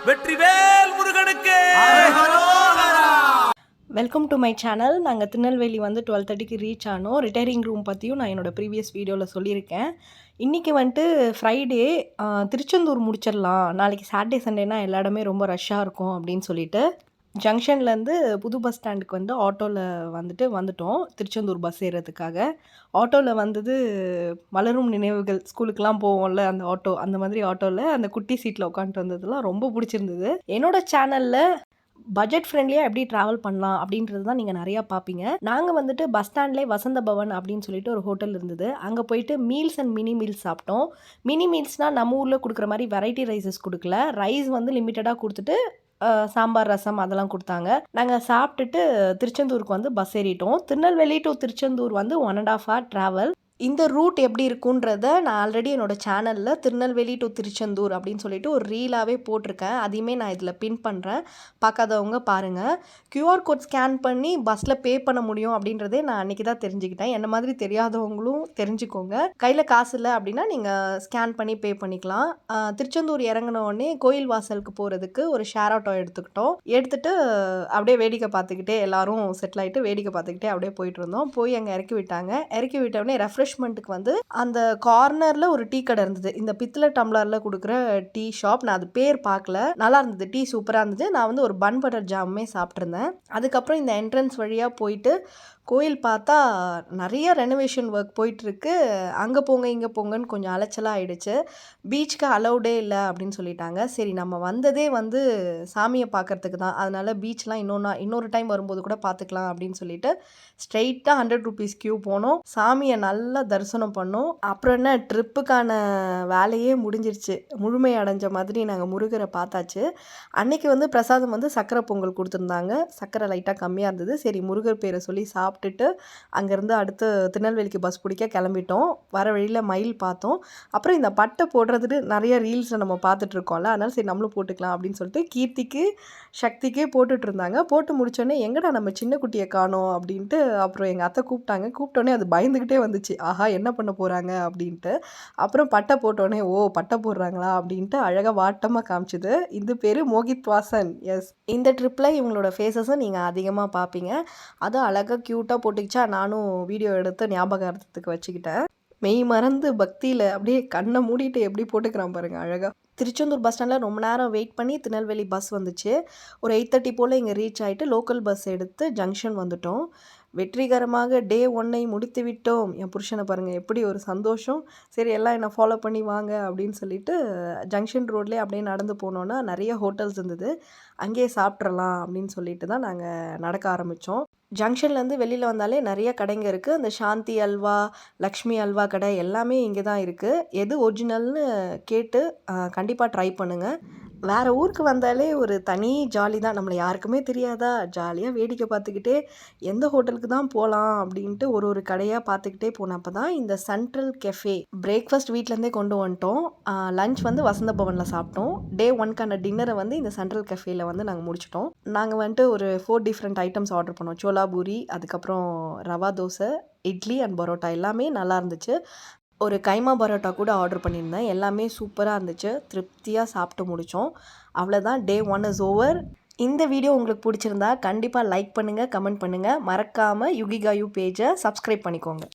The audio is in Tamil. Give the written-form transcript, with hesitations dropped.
வெற்றிவேல் முருகனுக்கு வெல்கம் டு மை சேனல். நாங்கள் திருநெல்வேலி வந்து 12:30க்கு ரீச் ஆனோம். ரிட்டையரிங் ரூம் பற்றியும் நான் என்னோடய ப்ரீவியஸ் வீடியோவில் சொல்லியிருக்கேன். இன்றைக்கி வந்துட்டு ஃப்ரைடே, திருச்செந்தூர் முடிச்சிடலாம், நாளைக்கு சாட்டர்டே சண்டேனா எல்லா இடமே ரொம்ப ரஷ்ஷாக இருக்கும் அப்படின்னு சொல்லிட்டு ஜங்ஷன்லேருந்து புது பஸ் ஸ்டாண்டுக்கு வந்து ஆட்டோவில் வந்துட்டோம் திருச்செந்தூர் பஸ் ஏறுறதுக்காக. ஆட்டோவில் வந்தது மலரும் நினைவுகள், ஸ்கூலுக்கெலாம் போவோம்ல அந்த ஆட்டோ, அந்த மாதிரி ஆட்டோவில் அந்த குட்டி சீட்டில் உட்காந்துட்டு வந்ததுலாம் ரொம்ப பிடிச்சிருந்தது. என்னோடய சேனலில் பட்ஜெட் ஃப்ரெண்ட்லியாக எப்படி ட்ராவல் பண்ணலாம் அப்படின்றது தான் நீங்கள் நிறையா பார்ப்பீங்க. நாங்கள் வந்துட்டு பஸ் ஸ்டாண்ட்லேயே வசந்த பவன் அப்படின்னு சொல்லிட்டு ஒரு ஹோட்டல் இருந்தது. அங்கே போயிட்டு மீல்ஸ் அண்ட் மினி மீல்ஸ் சாப்பிட்டோம். மினி மீல்ஸ்னால் நம்ம ஊரில் கொடுக்குற மாதிரி வெரைட்டி ரைஸஸ் கொடுக்கல. ரைஸ் வந்து லிமிட்டடாக கொடுத்துட்டு சாம்பார், ரசம் அதெல்லாம் கொடுத்தாங்க. நாங்கள் சாப்பிட்டுட்டு திருச்செந்தூருக்கு வந்து பஸ் ஏறிட்டோம். திருநெல்வேலி டு திருச்செந்தூர் வந்து 1.5 hour ட்ராவல். இந்த ரூட் எப்படி இருக்குன்றத நான் ஆல்ரெடி என்னோடய சேனலில் திருநெல்வேலி டு திருச்செந்தூர் அப்படின்னு சொல்லிட்டு ஒரு ரீலாகவே போட்டிருக்கேன். அதையுமே நான் இதில் பின் பண்ணுறேன், பார்க்காதவங்க பாருங்கள். QR கோட் ஸ்கேன் பண்ணி பஸ்ஸில் பே பண்ண முடியும் அப்படின்றதே நான் அன்றைக்கி தான் தெரிஞ்சுக்கிட்டேன். என்ன மாதிரி தெரியாதவங்களும் தெரிஞ்சுக்கோங்க. கையில் காசு இல்லை அப்படின்னா நீங்கள் ஸ்கேன் பண்ணி பே பண்ணிக்கலாம். திருச்செந்தூர் இறங்கினோடனே கோயில் வாசலுக்கு போகிறதுக்கு ஒரு ஷேர் ஆட்டோ எடுத்துகிட்டு அப்படியே வேடிக்கை பார்த்துக்கிட்டே எல்லோரும் செட்டில் ஆகிட்டு வேடிக்கை பார்த்துக்கிட்டே அப்படியே போயிட்டு இருந்தோம். போய் அங்கே இறக்கி விட்டோடனே ரெஃப்ரெஷ்மெண்ட்டுக்கு வந்து அந்த கார்னரில் ஒரு டீ கடை இருந்தது. இந்த பித்தளை டம்ளரில் கொடுக்குற டீ ஷாப். நான் அது பேர் பார்க்கல, நல்லா இருந்தது, டீ சூப்பராக இருந்தது. நான் வந்து ஒரு பன் பட்டர் ஜாமுமே சாப்பிட்ருந்தேன். அதுக்கப்புறம் இந்த என்ட்ரன்ஸ் வழியாக போயிட்டு கோயில் பார்த்தா நிறைய ரெனோவேஷன் ஒர்க் போயிட்டுருக்கு. அங்கே போங்க இங்கே போங்கன்னு கொஞ்சம் அலைச்சலாக ஆகிடுச்சு. பீச்சுக்கு அலௌடே இல்லை அப்படின்னு சொல்லிட்டாங்க. சரி, நம்ம வந்ததே வந்து சாமியை பார்க்குறதுக்கு தான், அதனால் பீச்லாம் இன்னொரு டைம் வரும்போது கூட பார்த்துக்கலாம் அப்படின்னு சொல்லிட்டு ஸ்ட்ரெயிட்டாக 100 rupees கியூ போனோம். சாமியை நல்லா தரிசனம் பண்ணோம். அப்புறம் என்ன, ட்ரிப்புக்கான வேலையே முடிஞ்சிருச்சு, முழுமை அடைஞ்ச மாதிரி நாங்கள் முருகரை பார்த்தாச்சு. அன்றைக்கி வந்து பிரசாதம் வந்து சக்கரை பொங்கல் கொடுத்துருந்தாங்க. சக்கரை லைட்டாக கம்மியாக இருந்தது. சரி, முருகர் பேரை சொல்லி சாப்பிட்டுட்டு அங்கேருந்து அடுத்து திருநெல்வேலிக்கு பஸ் பிடிக்க கிளம்பிட்டோம். வர வழியில் மயில் பார்த்தோம். அப்புறம் இந்த பட்டை போடுறதுக்கு நிறைய ரீல்ஸில் நம்ம பார்த்துட்ருக்கோம்ல, அதனால் சரி நம்மளும் போட்டுக்கலாம் அப்படின்னு சொல்லிட்டு கீர்த்திக்கு சக்திக்கே போட்டுட்டு இருந்தாங்க. போட்டு முடிச்சோடனே எங்கடா நம்ம சின்ன குட்டியை காணோம் அப்படின்ட்டு அப்புறம் எங்கள் அத்தை கூப்பிட்டோன்னே அது பயந்துக்கிட்டே வந்துச்சு, ஆஹா என்ன பண்ண போகிறாங்க அப்படின்ட்டு. அப்புறம் பட்டை போட்டோன்னே ஓ பட்டை போடுறாங்களா அப்படின்ட்டு அழகாக வாட்டமாக காமிச்சிது. இது பேர் மோகித் வாசன். எஸ், இந்த ட்ரிப்பில் இவங்களோட ஃபேஸஸும் நீங்கள் அதிகமாக பார்ப்பீங்க. அதுவும் அழகாக க்யூட்டாக போட்டுக்கிச்சா, நானும் வீடியோ எடுத்து ஞாபகார்த்தத்துக்கு வச்சுக்கிட்டேன். மெய் மறந்து பக்தியில் அப்படியே கண்ணை மூடிட்டு எப்படி போட்டுக்கிறான் பாருங்கள் அழகாக. திருச்செந்தூர் பஸ் ஸ்டாண்டில் ரொம்ப நேரம் வெயிட் பண்ணி திருநெல்வேலி பஸ் வந்துச்சு. ஒரு 8:30 போல் இங்கே ரீச் ஆகிட்டு லோக்கல் பஸ் எடுத்து ஜங்ஷன் வந்துட்டோம். வெற்றிகரமாக டே 1 முடித்து விட்டோம். என் புருஷனை பாருங்கள் எப்படி ஒரு சந்தோஷம். சரி எல்லாம் என்னை ஃபாலோ பண்ணி வாங்க அப்படின்னு சொல்லிட்டு ஜங்ஷன் ரோட்லேயே அப்படியே நடந்து போனோன்னா நிறைய ஹோட்டல்ஸ் இருந்தது. அங்கேயே சாப்பிட்றலாம் அப்படின்னு சொல்லிட்டு தான் நாங்கள் நடக்க ஆரம்பித்தோம். ஜங்ஷன்லேருந்து வெளியில் வந்தாலே நிறைய கடைங்க இருக்குது. அந்த சாந்தி அல்வா, லக்ஷ்மி அல்வா கடை எல்லாமே இங்கே தான் இருக்குது. எது ஒரிஜினல்னு கேட்டு கண்டிப்பாக ட்ரை பண்ணுங்கள். வேறு ஊருக்கு வந்தாலே ஒரு தனி ஜாலி தான். நம்மளை யாருக்குமே தெரியாதா, ஜாலியாக வேடிக்கை பார்த்துக்கிட்டே எந்த ஹோட்டலுக்கு தான் போகலாம் அப்படின்ட்டு ஒரு கடையாக பார்த்துக்கிட்டே போனப்போ தான் இந்த சென்ட்ரல் கெஃபே. பிரேக்ஃபாஸ்ட் வீட்டிலேருந்தே கொண்டு வந்துட்டோம். லஞ்ச் வந்து வசந்த பவனில் சாப்பிட்டோம். டே 1க்கான டின்னரை வந்து இந்த சென்ட்ரல் கெஃபேயில் வந்து நாங்கள் முடிச்சிட்டோம். நாங்கள் வந்துட்டு ஒரு 4 டிஃப்ரெண்ட் ஐட்டம்ஸ் ஆர்டர் பண்ணோம். சோலா பூரி, அதுக்கப்புறம் ரவா தோசை, இட்லி அண்ட் பரோட்டா எல்லாமே நல்லா இருந்துச்சு. ஒரு கைமா பரோட்டா கூட ஆர்டர் பண்ணியிருந்தேன். எல்லாமே சூப்பராக இருந்துச்சு. திருப்தியாக சாப்பிட்டு முடித்தோம். அவ்வளோதான், டே 1 இஸ் ஓவர். இந்த வீடியோ உங்களுக்கு பிடிச்சிருந்தா கண்டிப்பாக லைக் பண்ணுங்கள், கமெண்ட் பண்ணுங்கள். மறக்காமல் யுகிகாயு பேஜை சப்ஸ்கிரைப் பண்ணிக்கோங்க.